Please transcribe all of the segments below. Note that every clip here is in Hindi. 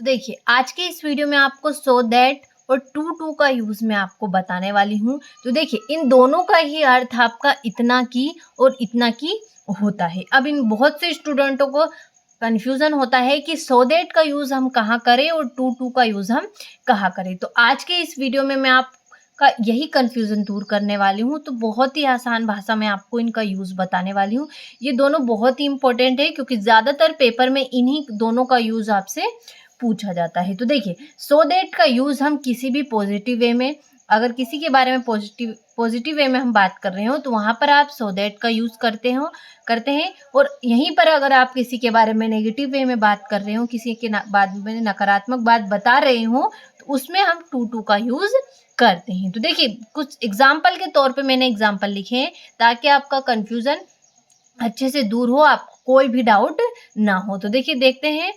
तो देखिए आज के इस वीडियो में आपको सो दैट और टू का यूज मैं आपको बताने वाली हूँ। तो देखिए इन दोनों का ही अर्थ आपका इतना की और इतना की होता है। अब इन बहुत से स्टूडेंटों को कंफ्यूजन होता है कि सो दैट का यूज हम कहाँ करें और टू का यूज हम कहाँ करें। तो आज के इस वीडियो में मैं आपका यही कंफ्यूजन दूर करने वाली हूँ। तो बहुत ही आसान भाषा में आपको इनका यूज बताने वाली हूँ। ये दोनों बहुत ही इंपॉर्टेंट है क्योंकि ज्यादातर पेपर में इन्हीं दोनों का यूज आपसे पूछा जाता है। तो देखिए सो दैट का यूज हम किसी भी पॉजिटिव वे में, अगर किसी के बारे में पॉजिटिव वे में हम बात कर रहे हो तो वहां पर आप सो दैट का यूज करते हैं। और यहीं पर अगर आप किसी के बारे में नेगेटिव वे में बात कर रहे हो, किसी के बाद में नकारात्मक बात बता रहे हो, तो उसमें हम टू का यूज करते हैं। तो देखिए कुछ एग्जाम्पल के तौर पे मैंने एग्जाम्पल लिखे हैं ताकि आपका कंफ्यूजन अच्छे से दूर हो, आप कोई भी डाउट ना हो। तो देखिए देखते हैं।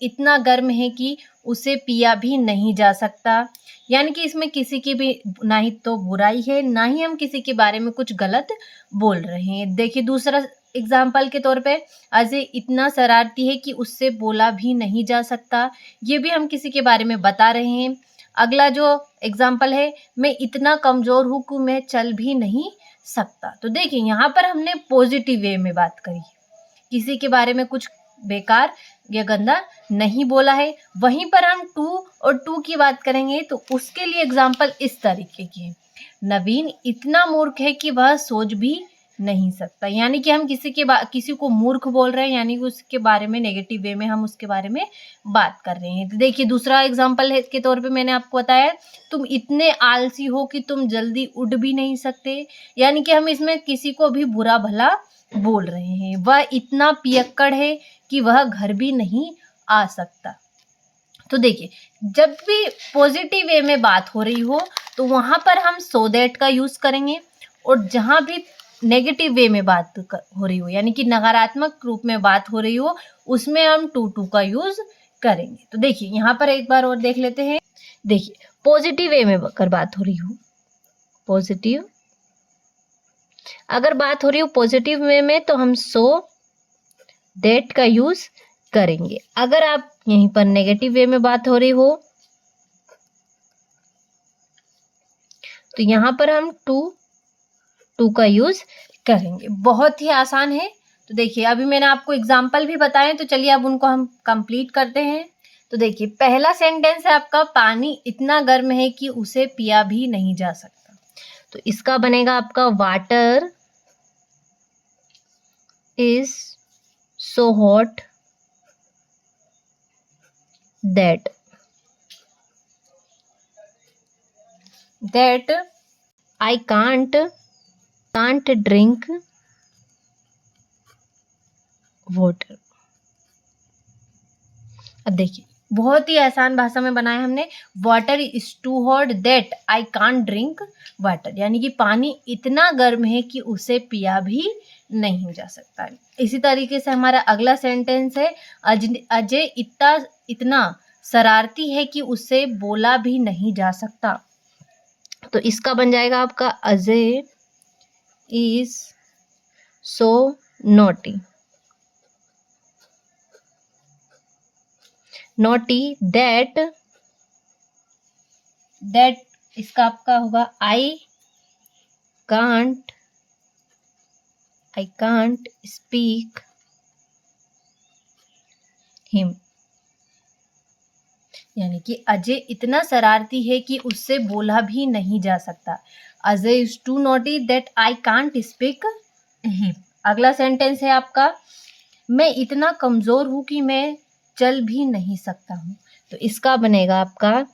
इतना गर्म है कि उसे पिया भी नहीं जा सकता, यानी कि इसमें किसी की भी ना ही तो बुराई है, ना ही हम किसी के बारे में कुछ गलत बोल रहे हैं। देखिए दूसरा एग्जाम्पल के तौर पे, अजय इतना शरारती है कि उससे बोला भी नहीं जा सकता, ये भी हम किसी के बारे में बता रहे हैं। अगला जो एग्जाम्पल है, मैं इतना कमजोर हूं कि मैं चल भी नहीं सकता। तो देखिए यहाँ पर हमने पॉजिटिव वे में बात करी, किसी के बारे में कुछ बेकार या गंदा नहीं बोला है। वहीं पर हम टू की बात करेंगे तो उसके लिए एग्जाम्पल इस तरीके की है, नवीन इतना मूर्ख है कि वह सोच भी नहीं सकता, यानी कि हम किसी को मूर्ख बोल रहे हैं, यानी कि उसके बारे में नेगेटिव वे में हम उसके बारे में बात कर रहे हैं। तो देखिए दूसरा एग्जाम्पल है के तौर पे मैंने आपको बताया, तुम इतने आलसी हो कि तुम जल्दी उठ भी नहीं सकते, यानी कि हम इसमें किसी को भी बुरा भला बोल रहे हैं। वह इतना पियक्कड़ है कि वह घर भी नहीं आ सकता। तो देखिए जब भी पॉजिटिव वे में बात हो रही हो तो वहां पर हम सो दैट का यूज करेंगे, और जहां भी नेगेटिव वे में बात हो रही हो, यानी कि नकारात्मक रूप में बात हो रही हो, उसमें हम टू का यूज करेंगे। तो देखिए यहाँ पर एक बार और देख लेते हैं। देखिए पॉजिटिव वे में अगर बात हो रही हो, पॉजिटिव अगर बात हो रही हो पॉजिटिव वे में तो हम सो दैट का यूज करेंगे। अगर आप यहीं पर नेगेटिव वे में बात हो रही हो तो यहां पर हम टू का यूज करेंगे। बहुत ही आसान है। तो देखिए अभी मैंने आपको एग्जाम्पल भी बताए, तो चलिए अब उनको हम कंप्लीट करते हैं। तो देखिए पहला सेंटेंस है आपका, पानी इतना गर्म है कि उसे पिया भी नहीं जा सकता। तो इसका बनेगा आपका, water is so hot that I can't drink water। अब देखिए बहुत ही आसान भाषा में बनाया हमने, water is too hot that I can't drink water, यानी कि पानी इतना गर्म है कि उसे पिया भी नहीं जा सकता। इसी तरीके से हमारा अगला सेंटेंस है, अजय इतना शरारती है कि उसे बोला भी नहीं जा सकता। तो इसका बन जाएगा आपका, Ajay is so naughty that इसका आपका होगा, आई कांट स्पीक हिम, यानी कि अजय इतना शरारती है कि उससे बोला भी नहीं जा सकता। Ajay is too naughty that I can't speak him. अगला सेंटेंस है आपका, मैं इतना कमजोर हूं कि मैं चल भी नहीं सकता हूं। तो इसका बनेगा आपका,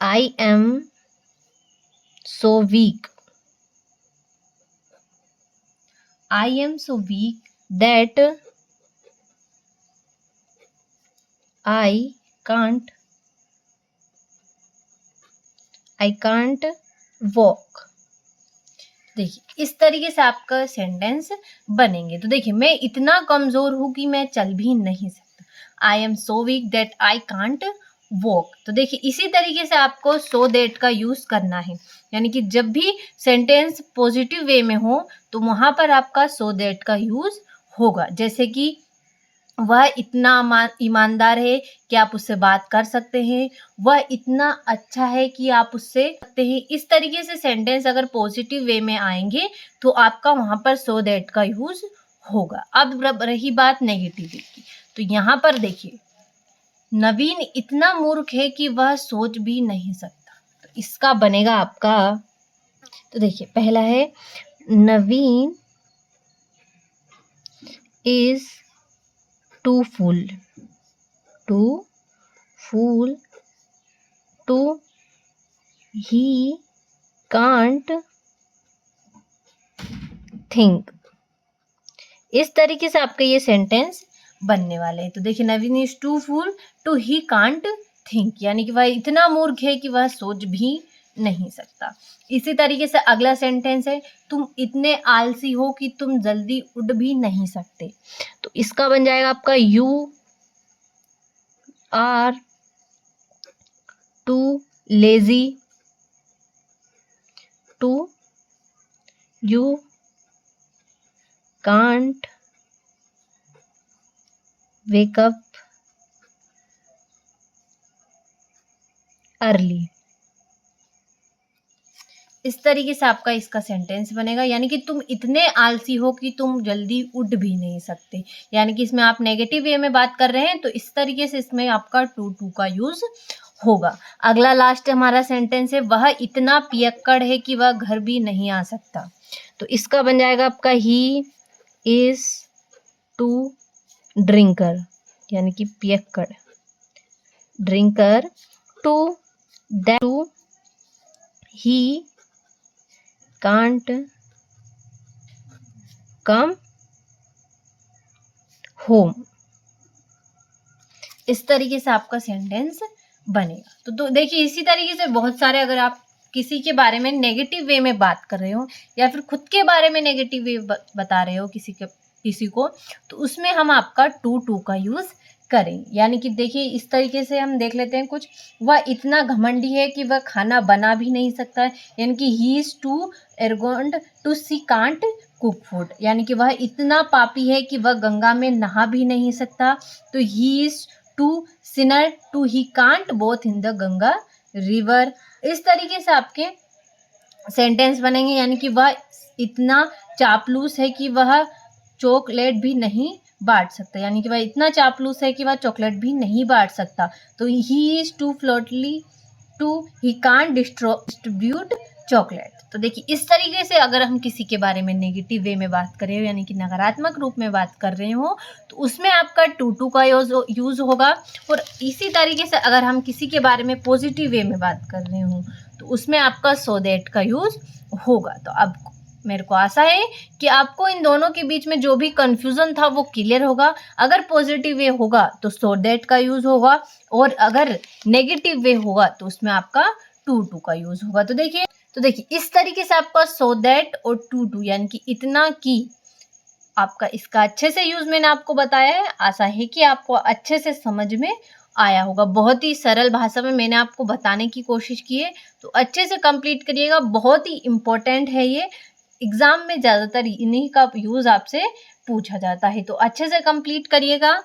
I am so weak that I can't walk. देखिए इस तरीके से आपका सेंटेंस बनेंगे। तो देखिए मैं इतना कमजोर हूं कि मैं चल भी नहीं सकता, I am so weak that I can't walk. तो देखिए इसी तरीके से आपको सो दैट का यूज करना है, यानी कि जब भी सेंटेंस पॉजिटिव वे में हो तो वहां पर आपका सो दैट का यूज होगा। जैसे कि वह इतना ईमानदार है कि आप उससे बात कर सकते हैं, वह इतना अच्छा है कि आप उससे सकते हैं। इस तरीके से सेंटेंस अगर पॉजिटिव वे में आएंगे तो आपका वहां पर सो दैट का यूज होगा। अब रही बात नेगेटिव वे की, तो यहाँ पर देखिए, नवीन इतना मूर्ख है कि वह सोच भी नहीं सकता। तो इसका बनेगा आपका, तो देखिए पहला है Naveen is too fool to he can't think. इस तरीके से आपके ये सेंटेंस बनने वाले हैं। तो देखिए, Naveen is too fool to he can't think, यानी कि वह इतना मूर्ख है कि वह सोच भी नहीं सकता। इसी तरीके से अगला सेंटेंस है, तुम इतने आलसी हो कि तुम जल्दी उठ भी नहीं सकते। तो इसका बन जाएगा आपका you are too lazy to you can't wake up early. इस तरीके से आपका इसका सेंटेंस बनेगा, यानी कि तुम इतने आलसी हो कि तुम जल्दी उठ भी नहीं सकते। यानी कि इसमें आप नेगेटिव वे में बात कर रहे हैं, तो इस तरीके से इसमें आपका टू का यूज होगा। अगला लास्ट हमारा सेंटेंस है, वह इतना पियक्कड़ है कि वह घर भी नहीं आ सकता। तो इसका बन जाएगा आपका ही इज टू ड्रिंकर, यानी कि पियक्कड़ drinker to he can't come home. इस तरीके से आपका सेंटेंस बनेगा। तो देखिए, इसी तरीके से बहुत सारे, अगर आप किसी के बारे में नेगेटिव वे में बात कर रहे हो या फिर खुद के बारे में नेगेटिव वे बता रहे हो किसी को, तो उसमें हम आपका टू का यूज करें। यानी कि देखिए, इस तरीके से हम देख लेते हैं कुछ, वह इतना घमंडी है कि वह खाना बना भी नहीं सकता है, यानी कि he is too arrogant to she can't cook food, यानी कि वह इतना पापी है कि वह गंगा में नहा भी नहीं सकता। तो he is too sinner to he can't bath in the Ganga river. इस तरीके से आपके सेंटेंस बनेंगे, यानी कि वह इतना चापलूस है कि वह चॉकलेट भी नहीं बांट सकता, यानी कि वह इतना चापलूस है कि वह चॉकलेट भी नहीं बांट सकता। तो ही इज टू फ्लोटली to he can't distribute chocolate. तो देखिए, इस तरीके से अगर हम किसी के बारे में नेगेटिव वे में बात कर रहे हो, यानी कि नकारात्मक रूप में बात कर रहे हो, तो उसमें आपका टू का यूज होगा। और इसी तरीके से अगर हम किसी के बारे में पॉजिटिव वे में बात कर रहे हो, तो उसमें आपका सो दैट का यूज होगा। तो अब मेरे को आशा है कि आपको इन दोनों के बीच में जो भी कंफ्यूजन था वो क्लियर होगा। अगर पॉजिटिव वे होगा तो सो दैट का यूज होगा, और अगर नेगेटिव वे होगा तो उसमें आपका टू का यूज होगा। तो देखिए, इस तरीके से आपका सो दैट और टू यानी कि इतना की आपका इसका अच्छे से यूज मैंने आपको बताया है। आशा है कि आपको अच्छे से समझ में आया होगा। बहुत ही सरल भाषा में मैंने आपको बताने की कोशिश की है, तो अच्छे से कंप्लीट करिएगा। बहुत ही इम्पोर्टेंट है ये, एग्जाम में ज़्यादातर इन्हीं का यूज आपसे पूछा जाता है, तो अच्छे से कंप्लीट करिएगा।